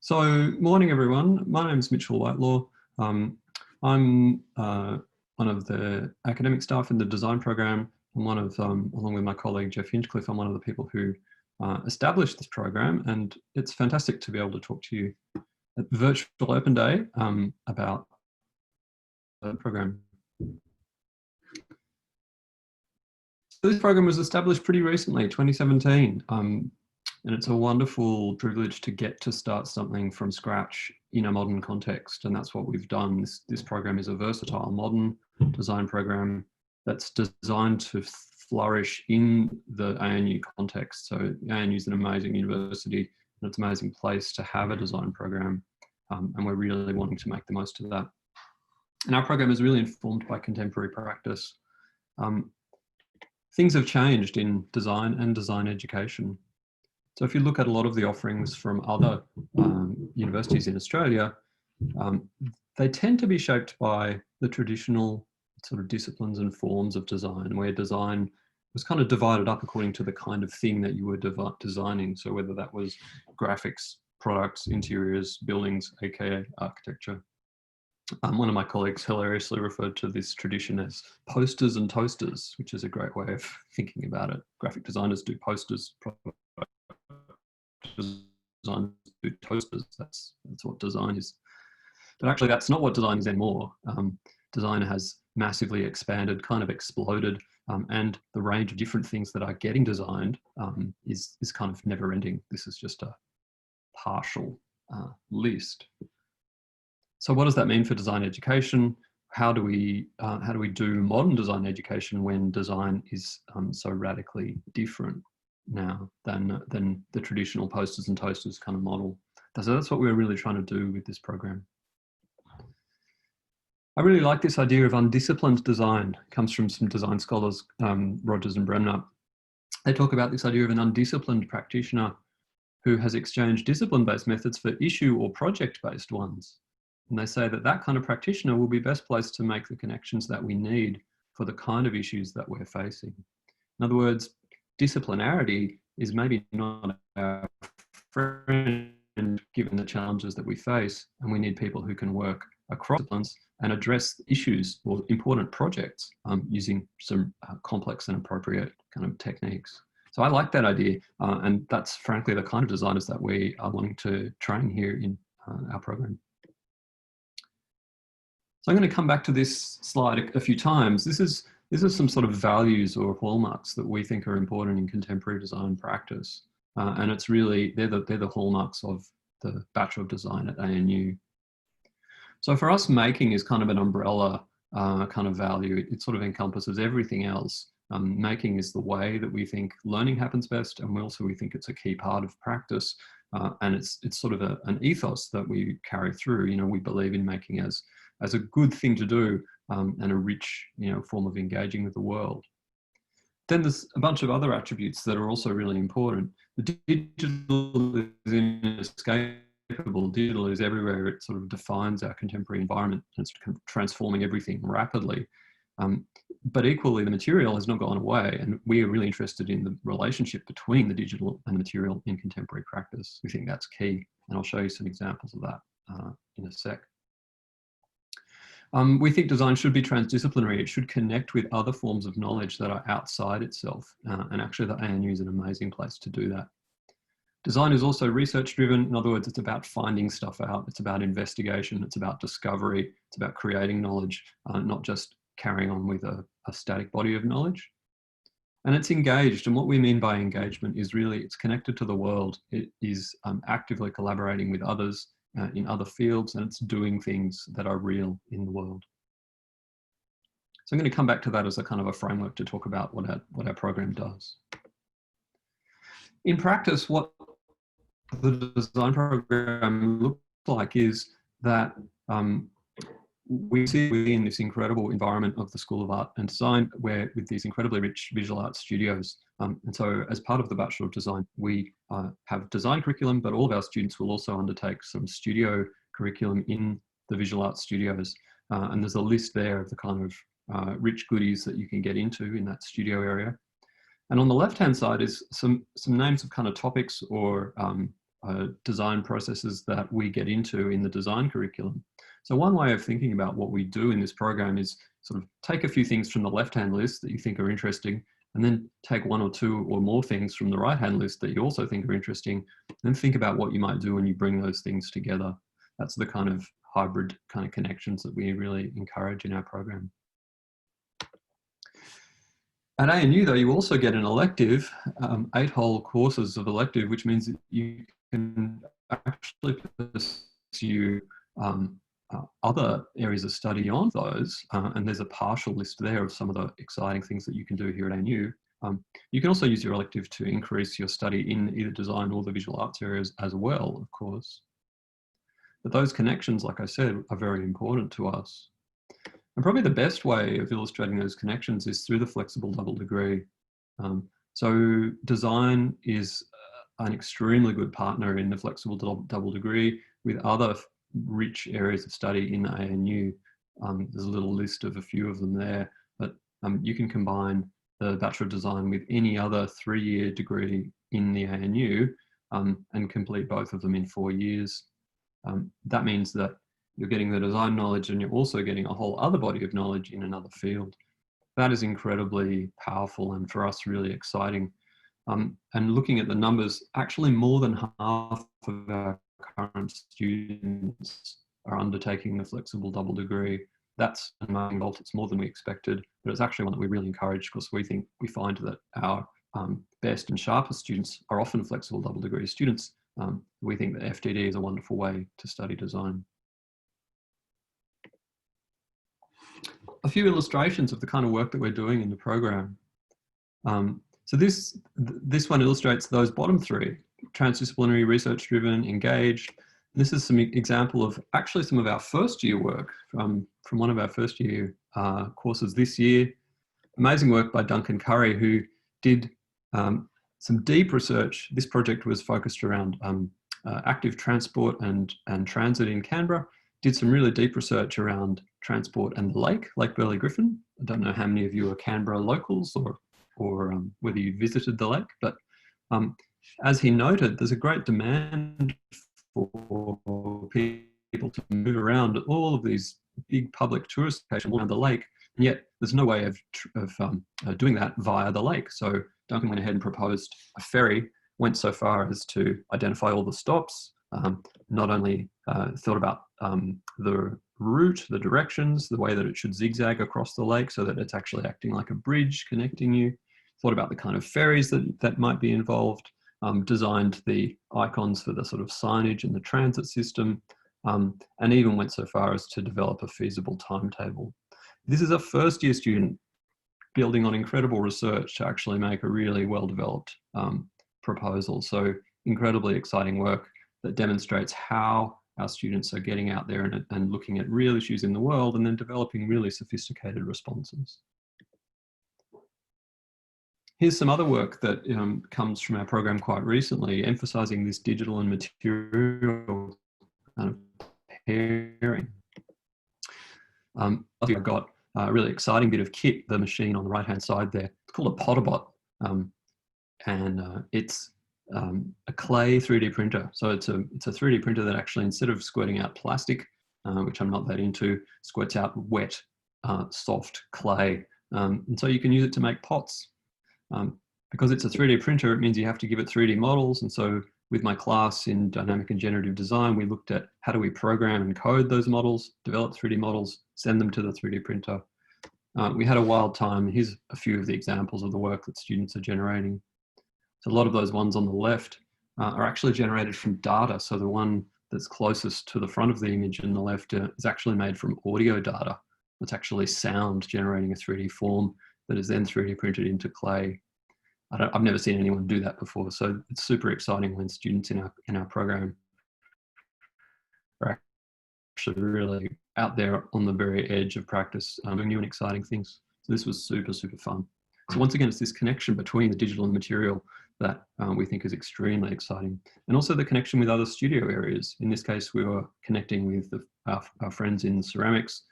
So, morning everyone. My name is Mitchell Whitelaw. I'm one of the academic staff in the design program. I'm one of, along with my colleague Jeff Hinchcliffe, I'm one of the people who established this program, and it's fantastic to be able to talk to you at Virtual Open Day about the program. So this program was established pretty recently, 2017. And it's a wonderful privilege to get to start something from scratch in a modern context. And that's what we've done. This program is a versatile modern design program that's designed to flourish in the ANU context. So ANU is an amazing university and it's an amazing place to have a design program. And we're really wanting to make the most of that. And our program is really informed by contemporary practice. Things have changed in design and design education. So if you look at a lot of the offerings from other universities in Australia, they tend to be shaped by the traditional sort of disciplines and forms of design, where design was kind of divided up according to the kind of thing that you were designing. So whether that was graphics, products, interiors, buildings, aka architecture. One of my colleagues hilariously referred to this tradition as posters and toasters, which is a great way of thinking about it. Graphic designers do posters, design do toasters. That's what design is. But actually that's not what design is anymore. Design has massively expanded, kind of exploded, and the range of different things that are getting designed is kind of never ending. This is just a partial list. So what does that mean for design education? How do we do modern design education when design is so radically different now than the traditional posters and toasters kind of model? So that's what we're really trying to do with this program. I really like this idea of undisciplined design. It comes from some design scholars, Rogers and Bremner. They talk about this idea of an undisciplined practitioner who has exchanged discipline-based methods for issue or project-based ones. And they say that that kind of practitioner will be best placed to make the connections that we need for the kind of issues that we're facing. In other words, disciplinarity is maybe not our friend given the challenges that we face, and we need people who can work across disciplines and address issues or important projects using some complex and appropriate kind of techniques. So I like that idea, and that's frankly the kind of designers that we are wanting to train here in our program. So I'm going to come back to this slide a few times. This is some sort of values or hallmarks that we think are important in contemporary design practice. And it's really, they're the hallmarks of the Bachelor of Design at ANU. So for us, making is kind of an umbrella kind of value. It sort of encompasses everything else. Making is the way that we think learning happens best, and we think it's a key part of practice. And it's sort of an ethos that we carry through. You know, we believe in making as a good thing to do and a rich, form of engaging with the world. Then there's a bunch of other attributes that are also really important. The digital is inescapable. Digital is everywhere. It sort of defines our contemporary environment. It's transforming everything rapidly. But equally, the material has not gone away, and we are really interested in the relationship between the digital and the material in contemporary practice. We think that's key, and I'll show you some examples of that in a sec. We think design should be transdisciplinary. It should connect with other forms of knowledge that are outside itself. And actually the ANU is an amazing place to do that. Design is also research driven. In other words, it's about finding stuff out. It's about investigation. It's about discovery. It's about creating knowledge, not just carrying on with a static body of knowledge. And it's engaged. And what we mean by engagement is really, it's connected to the world. It is actively collaborating with others in other fields, and it's doing things that are real in the world. So I'm going to come back to that as a kind of a framework to talk about what our program does. In practice, what the design program looks like is that we see within this incredible environment of the School of Art and Design, where with these incredibly rich visual arts studios. And so as part of the Bachelor of Design, we have design curriculum, but all of our students will also undertake some studio curriculum in the visual arts studios. And there's a list there of the kind of rich goodies that you can get into in that studio area. And on the left-hand side is some names of kind of topics or design processes that we get into in the design curriculum. So one way of thinking about what we do in this program is sort of take a few things from the left-hand list that you think are interesting, and then take one or two or more things from the right-hand list that you also think are interesting, and then think about what you might do when you bring those things together. That's the kind of hybrid kind of connections that we really encourage in our program. At ANU, though, you also get an elective, 8 whole courses of elective, which means that you can actually pursue other areas of study on those, and there's a partial list there of some of the exciting things that you can do here at ANU. You can also use your elective to increase your study in either design or the visual arts areas as well, of course. But those connections, like I said, are very important to us. And probably the best way of illustrating those connections is through the flexible double degree. So design is an extremely good partner in the flexible double degree with other rich areas of study in the ANU. There's a little list of a few of them there, but you can combine the Bachelor of Design with any other 3-year degree in the ANU and complete both of them in 4 years. That means that you're getting the design knowledge and you're also getting a whole other body of knowledge in another field. That is incredibly powerful and for us really exciting. And looking at the numbers, actually more than half of our current students are undertaking the flexible double degree. That's an amazing result. It's more than we expected, but it's actually one that we really encourage because we find that our best and sharpest students are often flexible double degree students. We think that FDD is a wonderful way to study design. A few illustrations of the kind of work that we're doing in the program. So this one illustrates those bottom 3: transdisciplinary, research-driven, engaged. This is some example of actually some of our first-year work from one of our first-year courses this year. Amazing work by Duncan Curry, who did some deep research. This project was focused around active transport and transit in Canberra. Did some really deep research around transport and the Lake Burley Griffin. I don't know how many of you are Canberra locals or whether you visited the lake, but as he noted, there's a great demand for people to move around all of these big public tourist locations around the lake, and yet there's no way of doing that via the lake. So Duncan went ahead and proposed a ferry, went so far as to identify all the stops, not only thought about the route, the directions, the way that it should zigzag across the lake so that it's actually acting like a bridge connecting you, thought about the kind of ferries that might be involved, designed the icons for the sort of signage and the transit system, and even went so far as to develop a feasible timetable. This is a first-year student building on incredible research to actually make a really well-developed proposal. So incredibly exciting work that demonstrates how our students are getting out there and looking at real issues in the world and then developing really sophisticated responses. Here's some other work that comes from our program quite recently, emphasizing this digital and material kind of pairing. I've got a really exciting bit of kit, the machine on the right-hand side there. It's called a Potterbot, and it's a clay 3D printer. So it's a 3D printer that actually, instead of squirting out plastic, which I'm not that into, squirts out wet, soft clay. And so you can use it to make pots. Because it's a 3D printer, it means you have to give it 3D models. And so with my class in dynamic and generative design, we looked at how do we program and code those models, develop 3D models, send them to the 3D printer. We had a wild time. Here's a few of the examples of the work that students are generating. So a lot of those ones on the left are actually generated from data. So the one that's closest to the front of the image in the left is actually made from audio data. It's actually sound generating a 3D form that is then 3D printed into clay. I've never seen anyone do that before. So it's super exciting when students in our program are actually really out there on the very edge of practice, doing new and exciting things. So this was super, super fun. So once again, it's this connection between the digital and the material that we think is extremely exciting. And also the connection with other studio areas. In this case, we were connecting with our friends in ceramics,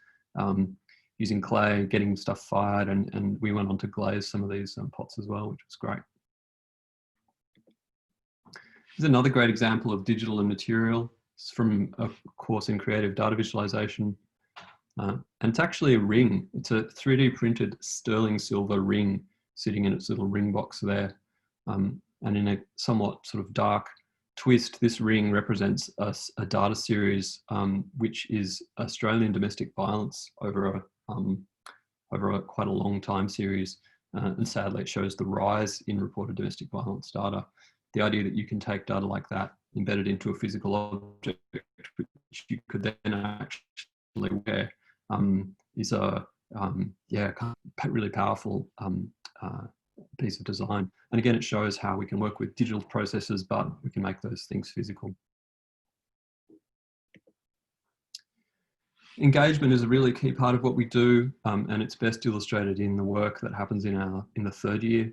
using clay, getting stuff fired, and we went on to glaze some of these pots as well, which was great. Here's another great example of digital and material. It's from a course in creative data visualization. And it's actually a ring. It's a 3D printed sterling silver ring sitting in its little ring box there. And in a somewhat sort of dark twist, this ring represents a data series which is Australian domestic violence over a quite a long time series. And sadly, it shows the rise in reported domestic violence data. The idea that you can take data like that, embed it into a physical object, which you could then actually wear, is a really powerful piece of design. And again, it shows how we can work with digital processes, but we can make those things physical. Engagement is a really key part of what we do, and it's best illustrated in the work that happens in the third year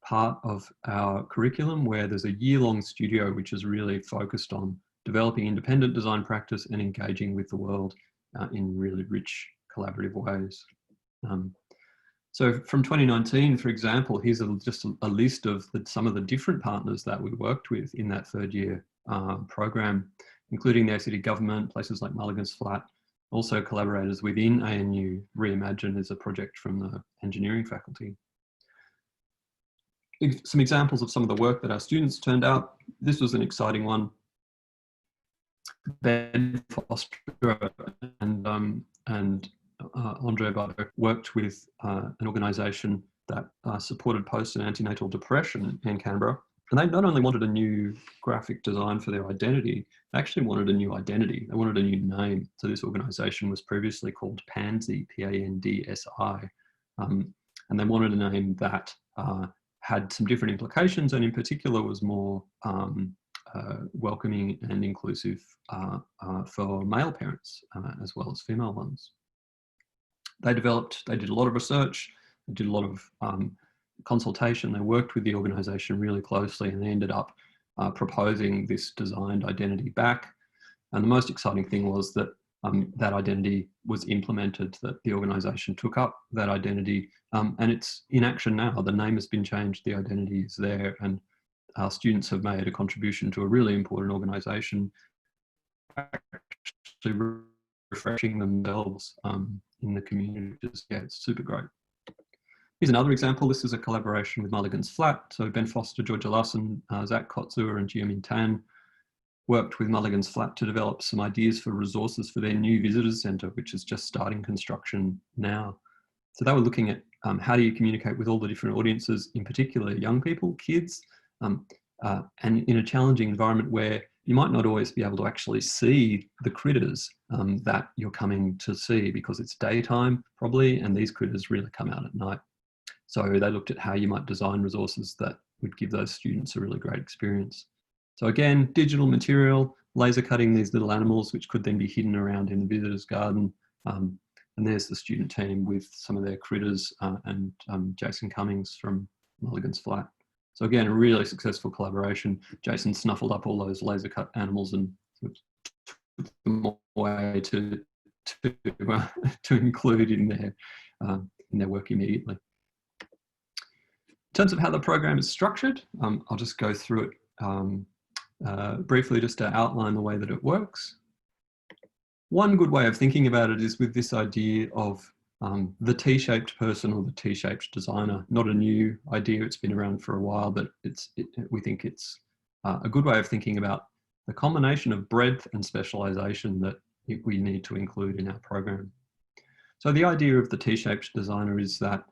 part of our curriculum, where there's a year-long studio which is really focused on developing independent design practice and engaging with the world in really rich collaborative ways. So from 2019, for example, here's just a list of some of the different partners that we worked with in that third year program, including the ACT government, places like Mulligan's Flat, also collaborators within ANU. Reimagine is a project from the engineering faculty. Some examples of some of the work that our students turned out. This was an exciting one. Ben Foster and Andre Bardo worked with an organisation that supported post and antenatal depression in Canberra. And they not only wanted a new graphic design for their identity, they actually wanted a new identity. They wanted a new name. So this organisation was previously called Pansy, P-A-N-D-S-I. And they wanted a name that had some different implications, and in particular was more welcoming and inclusive for male parents as well as female ones. They did a lot of research, they did a lot of consultation, they worked with the organisation really closely, and they ended up proposing this designed identity back. And the most exciting thing was that that identity was implemented, that the organisation took up that identity, and it's in action now. The name has been changed, the identity is there, and our students have made a contribution to a really important organisation, actually refreshing themselves in the community. Yeah, it's super great. Here's another example. This is a collaboration with Mulligan's Flat. So Ben Foster, Georgia Larson, Zach Kotzur and Jiamin Tan worked with Mulligan's Flat to develop some ideas for resources for their new visitors centre, which is just starting construction now. So they were looking at how do you communicate with all the different audiences, in particular young people, kids, and in a challenging environment where you might not always be able to actually see the critters that you're coming to see because it's daytime probably, and these critters really come out at night. So they looked at how you might design resources that would give those students a really great experience. So again, digital material, laser cutting these little animals, which could then be hidden around in the visitor's garden. And there's the student team with some of their critters and Jason Cummings from Mulligan's Flat. So again, a really successful collaboration. Jason snuffled up all those laser cut animals and took them away to include in their work immediately. In terms of how the program is structured, I'll just go through it briefly just to outline the way that it works. One good way of thinking about it is with this idea of the T-shaped person or the T-shaped designer. Not a new idea, it's been around for a while, but we think it's a good way of thinking about the combination of breadth and specialisation that we need to include in our program. So the idea of the T-shaped designer is that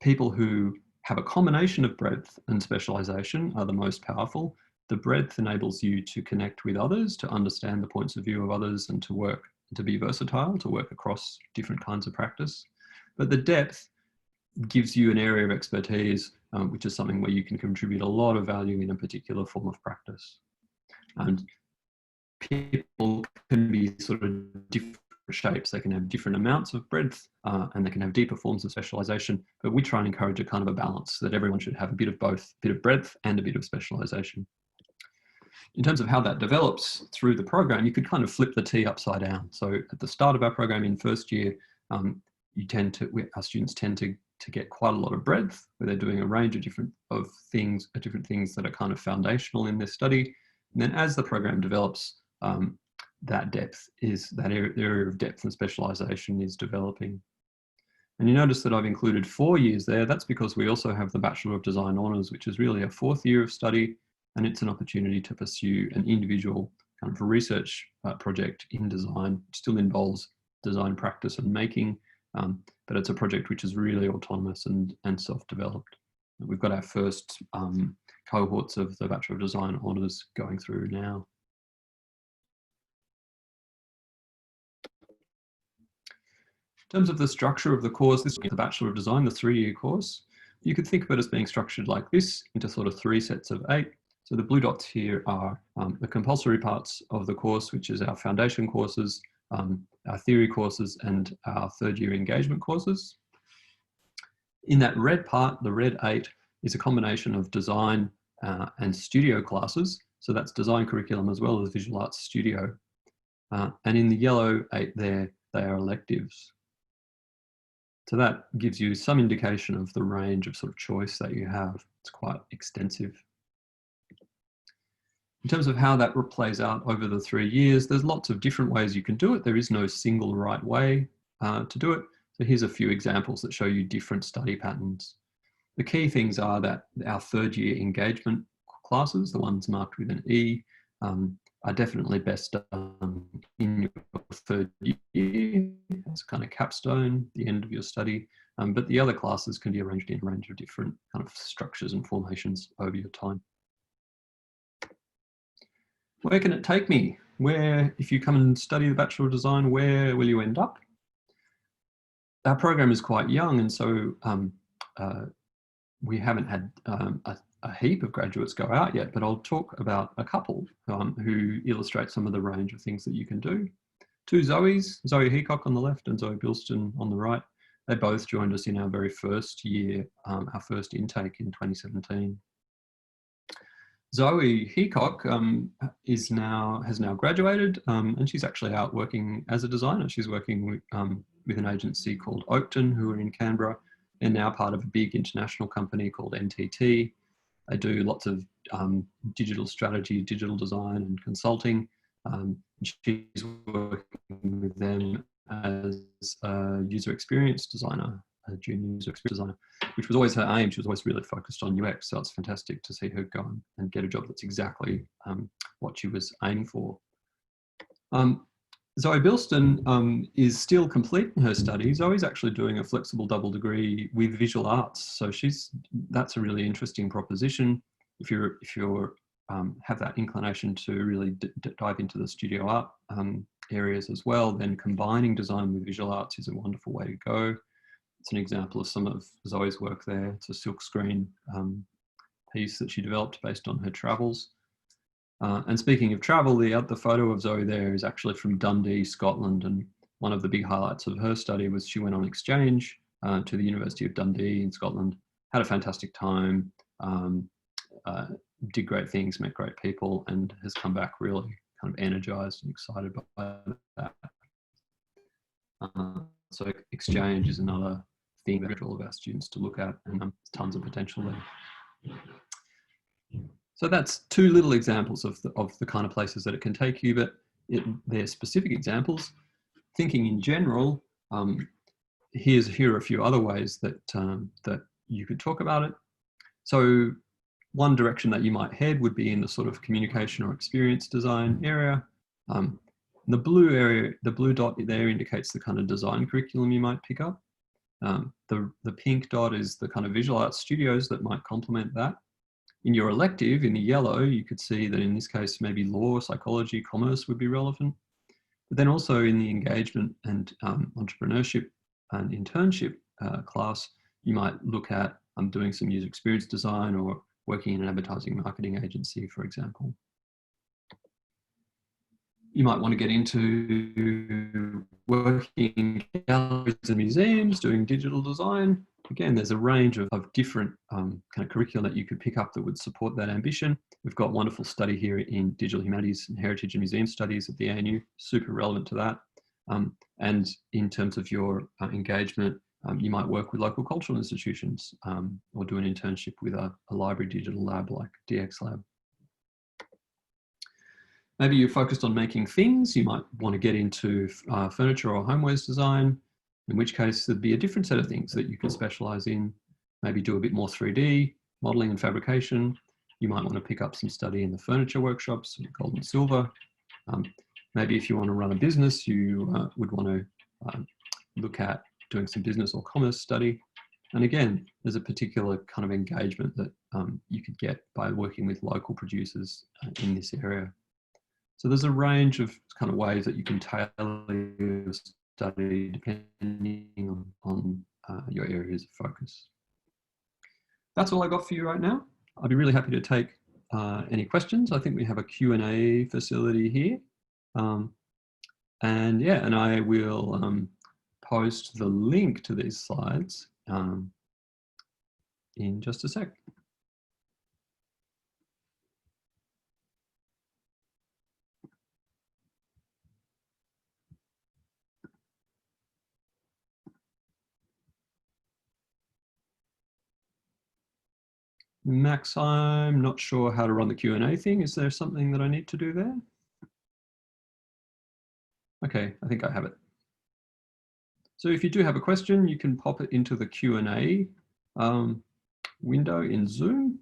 people who have a combination of breadth and specialisation are the most powerful. The breadth enables you to connect with others, to understand the points of view of others, and to work, to be versatile, to work across different kinds of practice. But the depth gives you an area of expertise, which is something where you can contribute a lot of value in a particular form of practice. And people can be sort of different shapes. They can have different amounts of breadth and they can have deeper forms of specialisation, but we try and encourage a kind of a balance that everyone should have a bit of both, a bit of breadth and a bit of specialisation. In terms of how that develops through the program, you could kind of flip the T upside down. So at the start of our program in first year, our students tend to to get quite a lot of breadth, where they're doing a range of different things that are kind of foundational in their study. And then as the program develops, that area of depth and specialization is developing. And you notice that I've included 4 years there. That's because we also have the Bachelor of Design Honours, which is really a 4th year of study, and it's an opportunity to pursue an individual kind of research project in design. It still involves design practice and making, but it's a project which is really autonomous and self-developed. We've got our first cohorts of the Bachelor of Design Honours going through now. In terms of the structure of the course, this is the Bachelor of Design, the 3-year course. You could think of it as being structured like this, into sort of 3 sets of 8. So the blue dots here are the compulsory parts of the course, which is our foundation courses, our theory courses, and our 3rd year engagement courses. In that red part, the red 8, is a combination of design and studio classes. So that's design curriculum as well as visual arts studio. And in the yellow 8 there, they are electives. So that gives you some indication of the range of sort of choice that you have. It's quite extensive. In terms of how that plays out over the 3 years, there's lots of different ways you can do it. There is no single right way to do it. So here's a few examples that show you different study patterns. The key things are that our 3rd year engagement classes, the ones marked with an E, are definitely best done in your 3rd year. It's kind of capstone, the end of your study. But the other classes can be arranged in a range of different kind of structures and formations over your time. Where can it take me? Where, if you come and study the Bachelor of Design, where will you end up? Our program is quite young, and so we haven't had a heap of graduates go out yet, but I'll talk about a couple who illustrate some of the range of things that you can do. 2 Zoes, Zoe Heacock on the left and Zoe Bilston on the right. They both joined us in our very first year, our first intake in 2017. Zoe Heacock has now graduated, and she's actually out working as a designer. She's working with an agency called Oakton, who are in Canberra. They're now part of a big international company called NTT. They do lots of digital strategy, digital design and consulting. She's working with them as a user experience designer, a junior user experience designer, which was always her aim. She was always really focused on UX, so it's fantastic to see her go and get a job that's exactly what she was aiming for. Zoe Bilston is still completing her studies. Zoe's actually doing a flexible double degree with visual arts, so that's a really interesting proposition. If you have that inclination to really dive into the studio art areas as well, then combining design with visual arts is a wonderful way to go. It's an example of some of Zoe's work there. It's a silkscreen piece that she developed based on her travels. And speaking of travel, the photo of Zoe there is actually from Dundee, Scotland. And one of the big highlights of her study was she went on exchange to the University of Dundee in Scotland, had a fantastic time, did great things, met great people, and has come back really kind of energized and excited by that. So exchange is another thing that all of our students to look at, and tons of potential there. So that's 2 little examples of the kind of places that it can take you, but they're specific examples. Thinking in general, here are a few other ways that you could talk about it. So one direction that you might head would be in the sort of communication or experience design area. The blue dot there indicates the kind of design curriculum you might pick up. The pink dot is the kind of visual arts studios that might complement that. In your elective, in the yellow, you could see that in this case, maybe law, psychology, commerce would be relevant. But then also in the engagement and entrepreneurship and internship class, you might look at doing some user experience design or working in an advertising marketing agency, for example. You might want to get into working in galleries and museums, doing digital design. Again, there's a range of different kind of curriculum that you could pick up that would support that ambition. We've got wonderful study here in digital humanities and heritage and museum studies at the ANU, super relevant to that. And in terms of your engagement, You might work with local cultural institutions or do an internship with a library digital lab like DX Lab. Maybe you're focused on making things. You might want to get into furniture or homewares design, in which case there'd be a different set of things that you could specialize in. Maybe do a bit more 3D, modeling and fabrication. You might want to pick up some study in the furniture workshops, gold and silver. Maybe if you want to run a business, you would want to look at doing some business or commerce study. And again, there's a particular kind of engagement that you could get by working with local producers in this area. So there's a range of kind of ways that you can tailor your study depending on your areas of focus. That's all I got for you right now. I'd be really happy to take any questions. I think we have a Q&A facility here. And yeah, and I will post the link to these slides in just a sec. Max, I'm not sure how to run the Q&A thing. Is there something that I need to do there? Okay, I think I have it. So if you do have a question, you can pop it into the Q&A window in Zoom.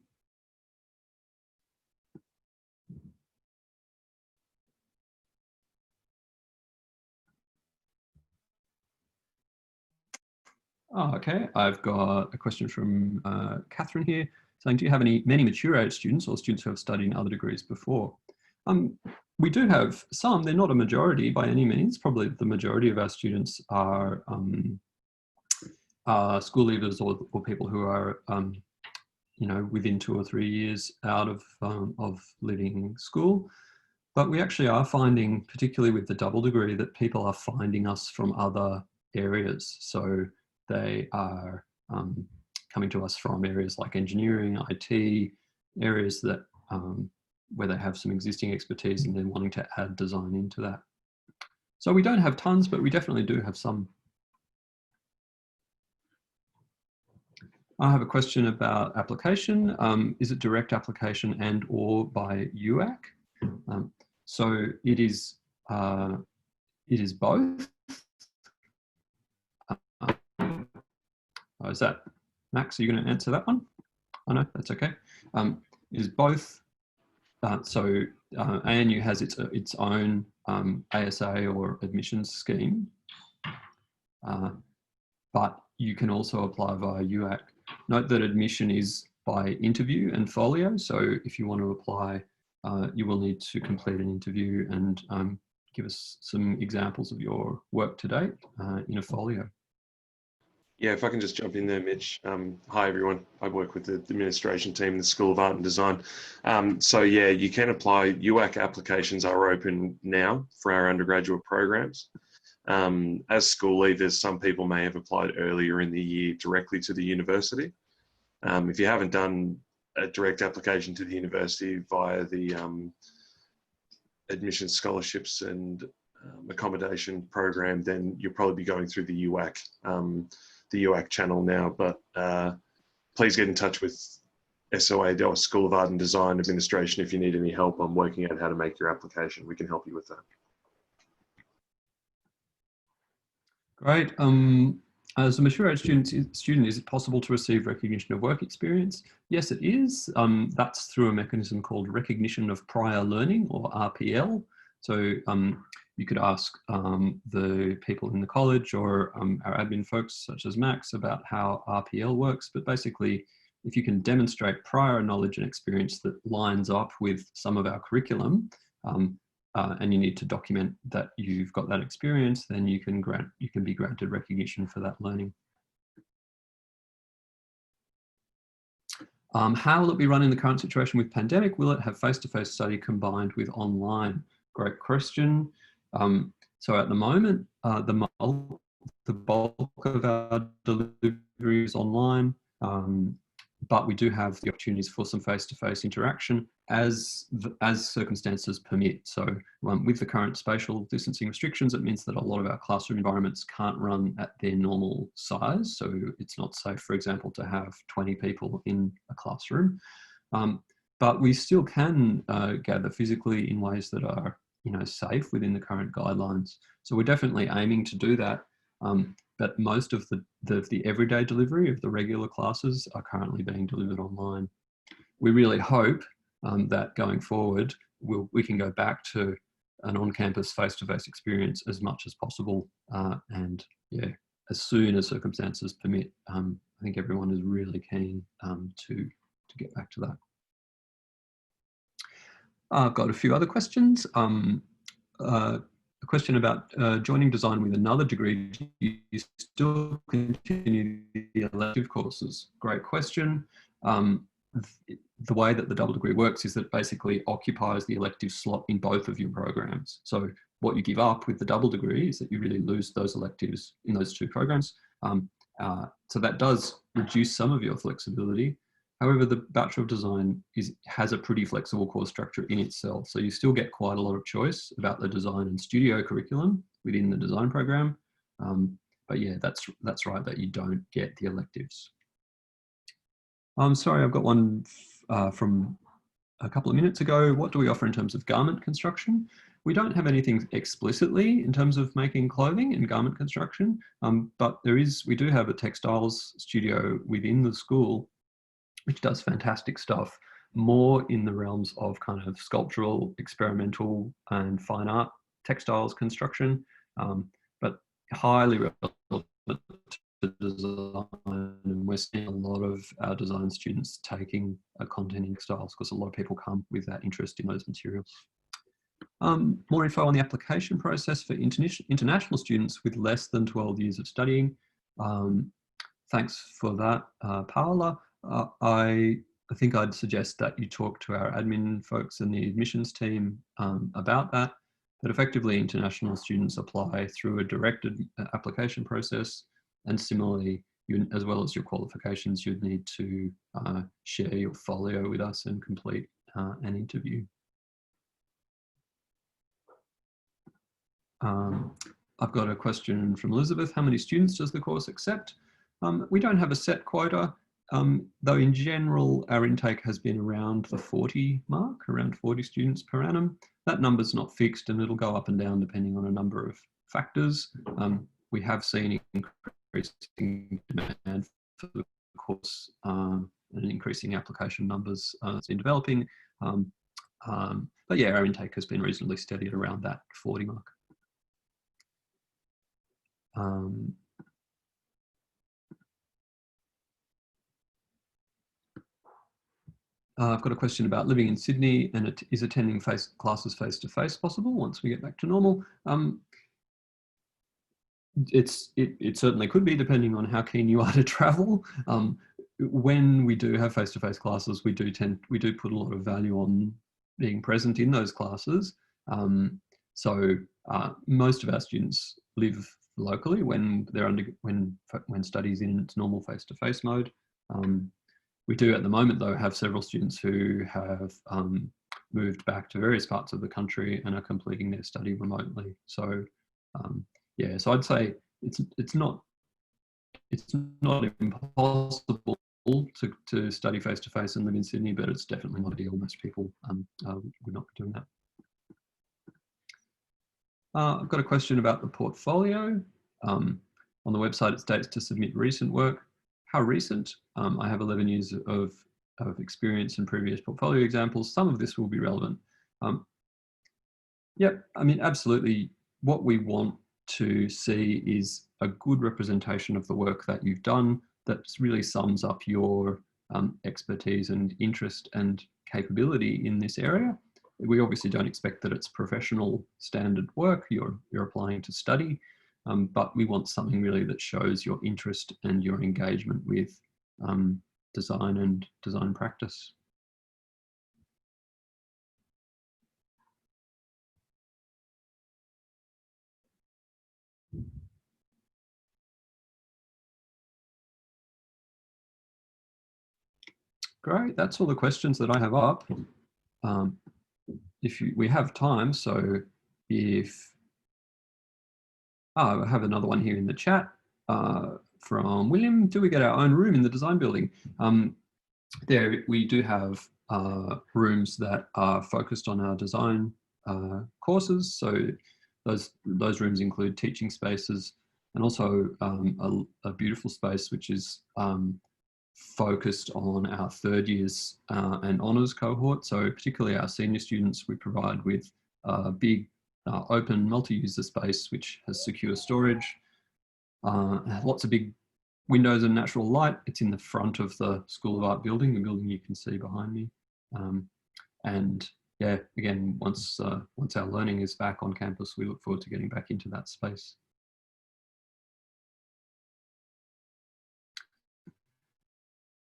Oh, okay, I've got a question from Catherine here saying, do you have many mature age students or students who have studied in other degrees before? We do have some. They're not a majority by any means. Probably the majority of our students are school leavers or people who are, you know, within 2 or 3 years out of leaving school. But we actually are finding, particularly with the double degree, that people are finding us from other areas. So they are coming to us from areas like engineering, IT, areas that where they have some existing expertise and they're wanting to add design into that. So we don't have tons, but we definitely do have some. I have a question about application. Is it direct application and or by UAC? So it is both. Is that Max? Are you going to answer that one? Oh no, that's okay. It is both. So ANU has its own ASA or admissions scheme, but you can also apply via UAC. Note that admission is by interview and folio. So if you want to apply, you will need to complete an interview and give us some examples of your work to date in a folio. Yeah, if I can just jump in there, Mitch. Hi, everyone. I work with the administration team in the School of Art and Design. So yeah, you can apply. UAC applications are open now for our undergraduate programs. As school leavers, some people may have applied earlier in the year directly to the university. If you haven't done a direct application to the university via the admission scholarships and accommodation program, then you'll probably be going through the UAC channel now, but please get in touch with SOA or School of Art and Design Administration if you need any help on working out how to make your application. We can help you with that. Great. As a mature age student, is it possible to receive recognition of work experience? Yes, it is. That's through a mechanism called recognition of prior learning, or RPL. So you could ask the people in the college or our admin folks such as Max about how RPL works. But basically, if you can demonstrate prior knowledge and experience that lines up with some of our curriculum, and you need to document that you've got that experience, then you can be granted recognition for that learning. How will it be run in the current situation with pandemic? Will it have face-to-face study combined with online? Great question. So at the moment, the bulk of our delivery is online, but we do have the opportunities for some face-to-face interaction as circumstances permit. So with the current spatial distancing restrictions, it means that a lot of our classroom environments can't run at their normal size. So it's not safe, for example, to have 20 people in a classroom. But we still can gather physically in ways that are, safe within the current guidelines. So we're definitely aiming to do that. But most of the everyday delivery of the regular classes are currently being delivered online. We really hope that going forward, we can go back to an on-campus face-to-face experience as much as possible. And yeah, as soon as circumstances permit, I think everyone is really keen to get back to that. I've got a few other questions. A question about joining design with another degree. Do you still continue the elective courses? Great question. The way that the double degree works is that it basically occupies the elective slot in both of your programs. So what you give up with the double degree is that you really lose those electives in those two programs. So that does reduce some of your flexibility. However, the Bachelor of Design has a pretty flexible course structure in itself. So you still get quite a lot of choice about the design and studio curriculum within the design program. But yeah, that's right, that you don't get the electives. I'm sorry, I've got one from a couple of minutes ago. What do we offer in terms of garment construction? We don't have anything explicitly in terms of making clothing and garment construction, but we do have a textiles studio within the school, which does fantastic stuff, more in the realms of kind of sculptural, experimental, and fine art textiles construction, but highly relevant to design. And we're seeing a lot of our design students taking a content in textiles because a lot of people come with that interest in those materials. More info on the application process for international students with less than 12 years of studying. Thanks for that, Paola. I think I'd suggest that you talk to our admin folks and the admissions team about that. But effectively, international students apply through a directed application process. And similarly, as well as your qualifications, you'd need to share your folio with us and complete an interview. I've got a question from Elizabeth. How many students does the course accept? We don't have a set quota, though in general, our intake has been around the 40 mark, around 40 students per annum. That number's not fixed and it'll go up and down depending on a number of factors. We have seen increasing demand for the course and increasing application numbers in developing. But yeah, our intake has been reasonably steady at around that 40 mark. I've got a question about living in Sydney and is attending classes face-to-face possible once we get back to normal? It certainly could be, depending on how keen you are to travel. When we do have face-to-face classes, we do put a lot of value on being present in those classes. So most of our students live locally when they're when study's in its normal face-to-face mode. We do at the moment, though, have several students who have moved back to various parts of the country and are completing their study remotely. So yeah, so I'd say it's not impossible to study face-to-face and live in Sydney, but it's definitely not ideal. Most people would not be doing that. I've got a question about the portfolio. On the website, it states to submit recent work. How recent? I have 11 years of experience in previous portfolio examples. Some of this will be relevant. Yeah, I mean, absolutely. What we want to see is a good representation of the work that you've done that really sums up your expertise and interest and capability in this area. We obviously don't expect that it's professional standard work you're applying to study, but we want something really that shows your interest and your engagement with design and design practice. Great, that's all the questions that I have up. we have time, so if I have another one here in the chat from William. Do we get our own room in the design building? There we do have rooms that are focused on our design courses. So those rooms include teaching spaces and also a beautiful space which is focused on our third years and honours cohort. So particularly our senior students, we provide with a big open multi-user space which has secure storage, lots of big windows and natural light. It's in the front of the School of Art building, the building you can see behind me. And yeah, again, once our learning is back on campus, we look forward to getting back into that space.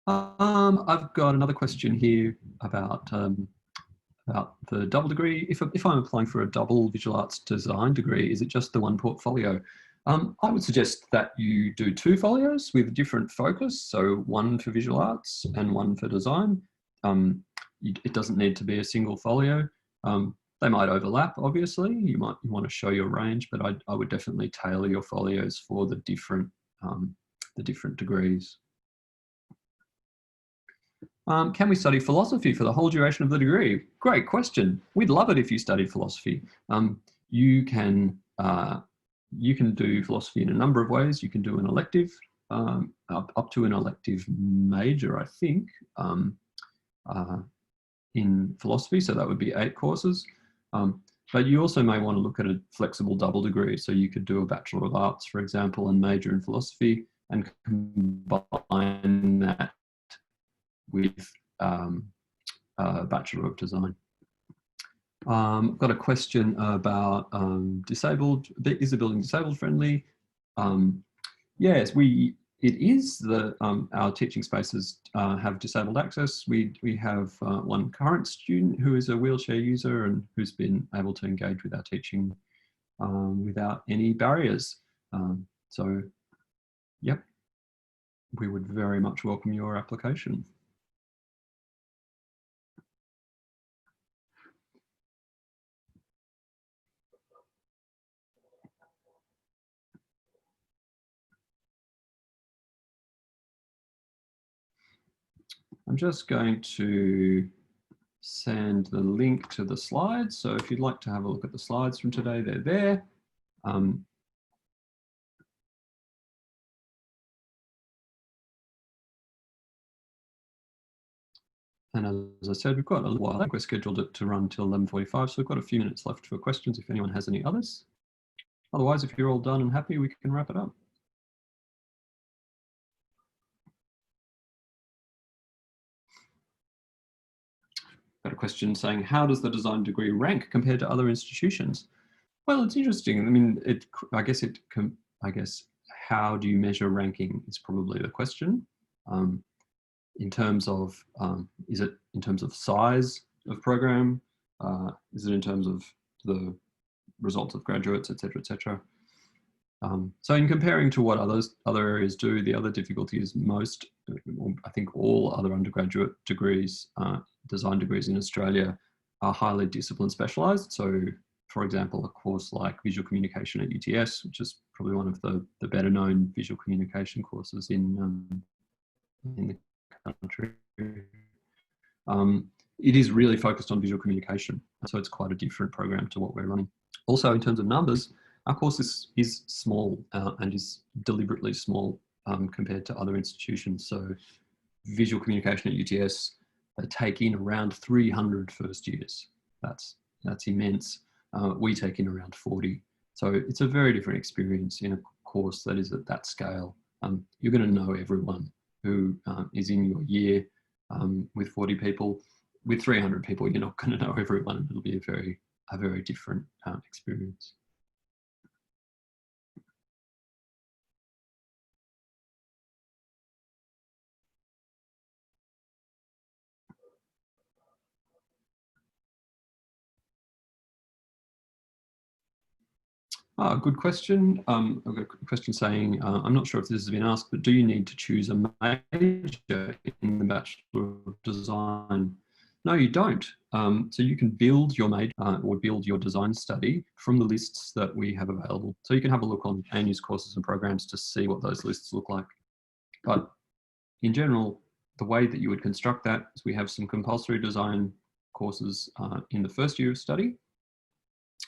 I've got another question here about the double degree. If I'm applying for a double visual arts design degree, is it just the one portfolio? I would suggest that you do 2 folios with different focus. So one for visual arts and one for design. It doesn't need to be a single folio. They might overlap, obviously. You want to show your range, but I would definitely tailor your folios for the different degrees. Can we study philosophy for the whole duration of the degree? Great question. We'd love it if you studied philosophy. You can do philosophy in a number of ways. You can do an elective, up to an elective major, I think, in philosophy. So that would be 8 courses. But you also may want to look at a flexible double degree. So you could do a Bachelor of Arts, for example, and major in philosophy and combine that with a Bachelor of Design. I've got a question about disabled. Is the building disabled friendly? Yes, it is. Our teaching spaces have disabled access. We have one current student who is a wheelchair user and who's been able to engage with our teaching without any barriers. So, yep, we would very much welcome your application. I'm just going to send the link to the slides. So if you'd like to have a look at the slides from today, they're there. And as I said, we've got a little while. We're scheduled to run till 11:45, so we've got a few minutes left for questions if anyone has any others. Otherwise, if you're all done and happy, we can wrap it up. Got a question saying, how does the design degree rank compared to other institutions? Well, it's interesting. I mean, I guess how do you measure ranking is probably the question. In terms of, is it in terms of size of program? Is it in terms of the results of graduates, et cetera, et cetera? So in comparing to what other areas do, the other difficulty is I think all other undergraduate degrees, design degrees in Australia are highly discipline specialised. So for example, a course like visual communication at UTS, which is probably one of the better known visual communication courses in the country. It is really focused on visual communication. So it's quite a different program to what we're running. Also, in terms of numbers, our course is small and is deliberately small compared to other institutions. So visual communication at UTS, they take in around 300 first years. That's immense. We take in around 40. So it's a very different experience in a course that is at that scale. You're going to know everyone who is in your year with 40 people. With 300 people, you're not going to know everyone. It'll be a very different experience. Good question. I've got a question saying, I'm not sure if this has been asked, but do you need to choose a major in the Bachelor of Design? No, you don't. So you can build your major or build your design study from the lists that we have available. So you can have a look on ANU's courses and programs to see what those lists look like. But in general, the way that you would construct that is we have some compulsory design courses in the first year of study,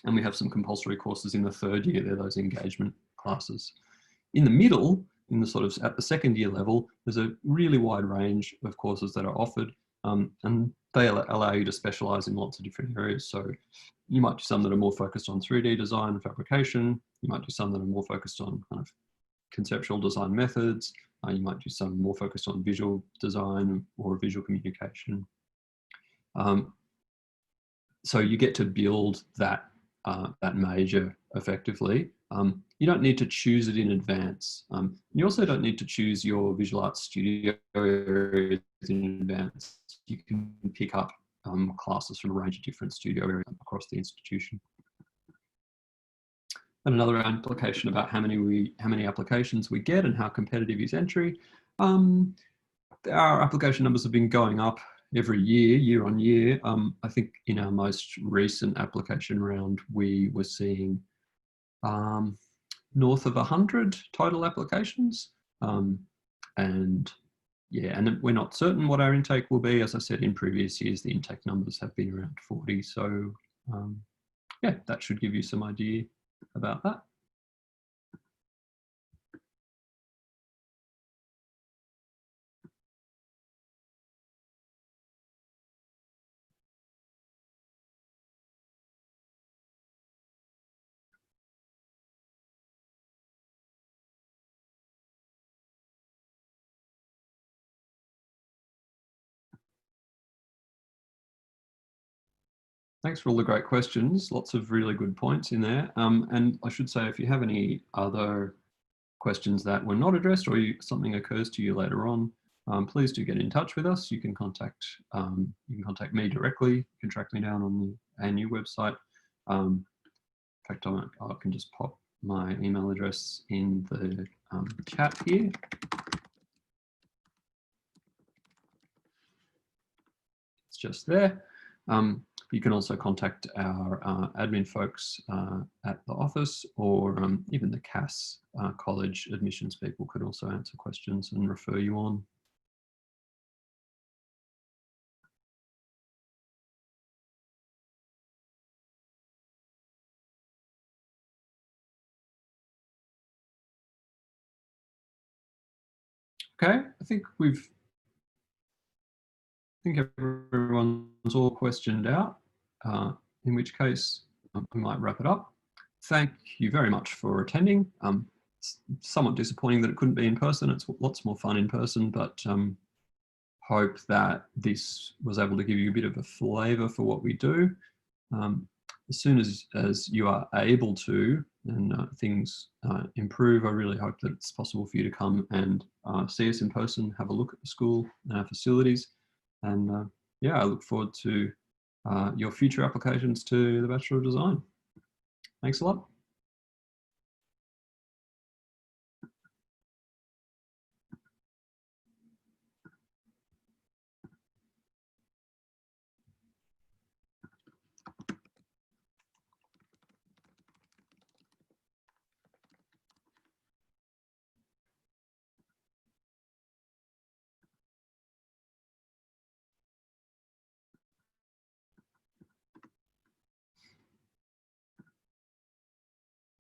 and we have some compulsory courses in the third year. They're those engagement classes. In the middle, in the sort of at the second year level, there's a really wide range of courses that are offered, and they allow you to specialize in lots of different areas. So you might do some that are more focused on 3D design and fabrication. You might do some that are more focused on kind of conceptual design methods. You might do some more focused on visual design or visual communication. So you get to build that major effectively. You don't need to choose it in advance. You also don't need to choose your visual arts studio areas in advance. You can pick up classes from a range of different studio areas across the institution. And another implication about how many applications we get and how competitive is entry. Our application numbers have been going up every year on year. I think in our most recent application round, we were seeing north of 100 total applications. And yeah, and we're not certain what our intake will be. As I said, in previous years, the intake numbers have been around 40. So yeah, that should give you some idea about that. Thanks for all the great questions. Lots of really good points in there. And I should say, if you have any other questions that were not addressed or something occurs to you later on, please do get in touch with us. You can contact me directly. You can track me down on the ANU website. In fact, I can just pop my email address in the chat here. It's just there. You can also contact our admin folks at the office, or even the CAS college admissions people could also answer questions and refer you on. Okay, I think everyone's all questioned out, in which case we might wrap it up. Thank you very much for attending. It's somewhat disappointing that it couldn't be in person. It's lots more fun in person, but hope that this was able to give you a bit of a flavour for what we do. As soon as you are able to, and things improve, I really hope that it's possible for you to come and see us in person, have a look at the school and our facilities. And yeah, I look forward to your future applications to the Bachelor of Design. Thanks a lot.